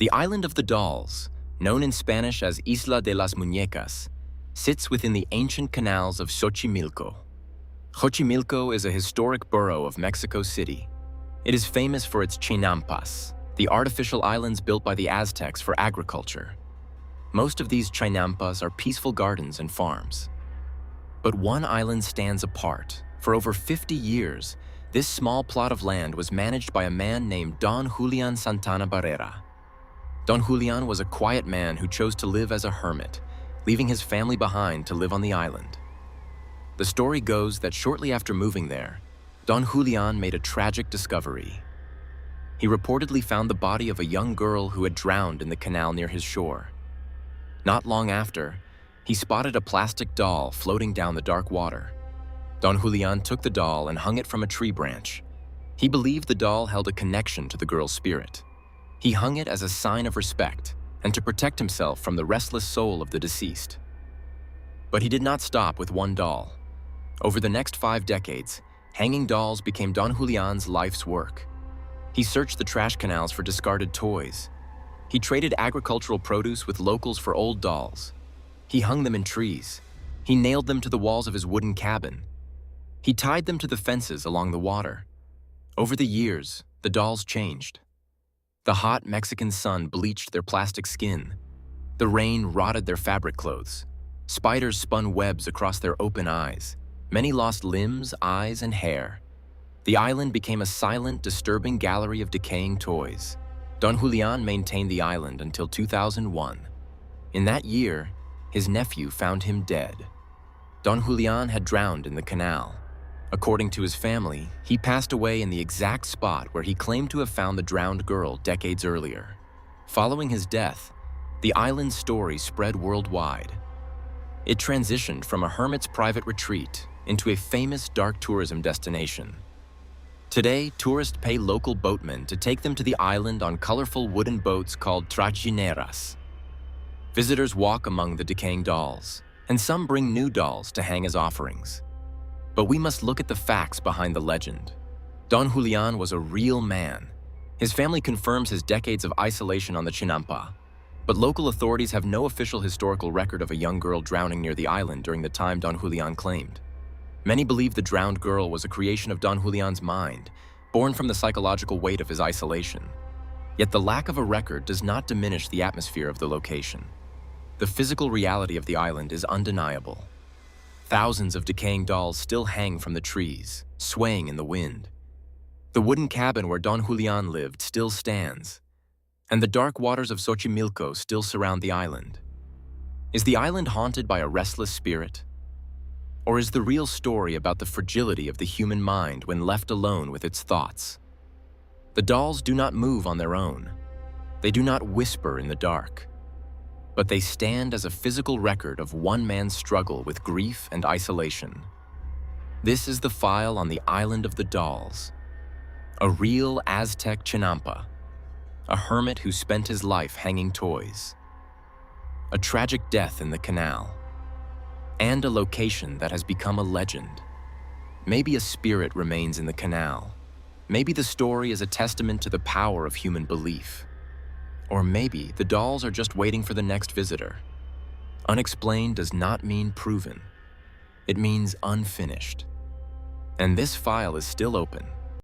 The island of the dolls, known in Spanish as Isla de las Muñecas, sits within the ancient canals of Xochimilco. Xochimilco is a historic borough of Mexico City. It is famous for its chinampas, the artificial islands built by the Aztecs for agriculture. Most of these chinampas are peaceful gardens and farms. But one island stands apart. For over 50 years, this small plot of land was managed by a man named Don Julian Santana Barrera. Don Julian was a quiet man who chose to live as a hermit, leaving his family behind to live on the island. The story goes that shortly after moving there, Don Julian made a tragic discovery. He reportedly found the body of a young girl who had drowned in the canal near his shore. Not long after, he spotted a plastic doll floating down the dark water. Don Julian took the doll and hung it from a tree branch. He believed the doll held a connection to the girl's spirit. He hung it as a sign of respect and to protect himself from the restless soul of the deceased. But he did not stop with one doll. Over the next 5 decades, hanging dolls became Don Julian's life's work. He searched the trash canals for discarded toys. He traded agricultural produce with locals for old dolls. He hung them in trees. He nailed them to the walls of his wooden cabin. He tied them to the fences along the water. Over the years, the dolls changed. The hot Mexican sun bleached their plastic skin. The rain rotted their fabric clothes. Spiders spun webs across their open eyes. Many lost limbs, eyes, and hair. The island became a silent, disturbing gallery of decaying toys. Don Julian maintained the island until 2001. In that year, his nephew found him dead. Don Julian had drowned in the canal. According to his family, he passed away in the exact spot where he claimed to have found the drowned girl decades earlier. Following his death, the island's story spread worldwide. It transitioned from a hermit's private retreat into a famous dark tourism destination. Today, tourists pay local boatmen to take them to the island on colorful wooden boats called trajineras. Visitors walk among the decaying dolls, and some bring new dolls to hang as offerings. But we must look at the facts behind the legend. Don Julian was a real man. His family confirms his decades of isolation on the Chinampa, but local authorities have no official historical record of a young girl drowning near the island during the time Don Julian claimed. Many believe the drowned girl was a creation of Don Julian's mind, born from the psychological weight of his isolation. Yet the lack of a record does not diminish the atmosphere of the location. The physical reality of the island is undeniable. Thousands of decaying dolls still hang from the trees, swaying in the wind. The wooden cabin where Don Julian lived still stands, and the dark waters of Xochimilco still surround the island. Is the island haunted by a restless spirit? Or is the real story about the fragility of the human mind when left alone with its thoughts? The dolls do not move on their own. They do not whisper in the dark. But they stand as a physical record of one man's struggle with grief and isolation. This is the file on the Island of the Dolls. A real Aztec Chinampa. A hermit who spent his life hanging toys. A tragic death in the canal. And a location that has become a legend. Maybe a spirit remains in the canal. Maybe the story is a testament to the power of human belief. Or maybe the dolls are just waiting for the next visitor. Unexplained does not mean proven. It means unfinished. And this file is still open.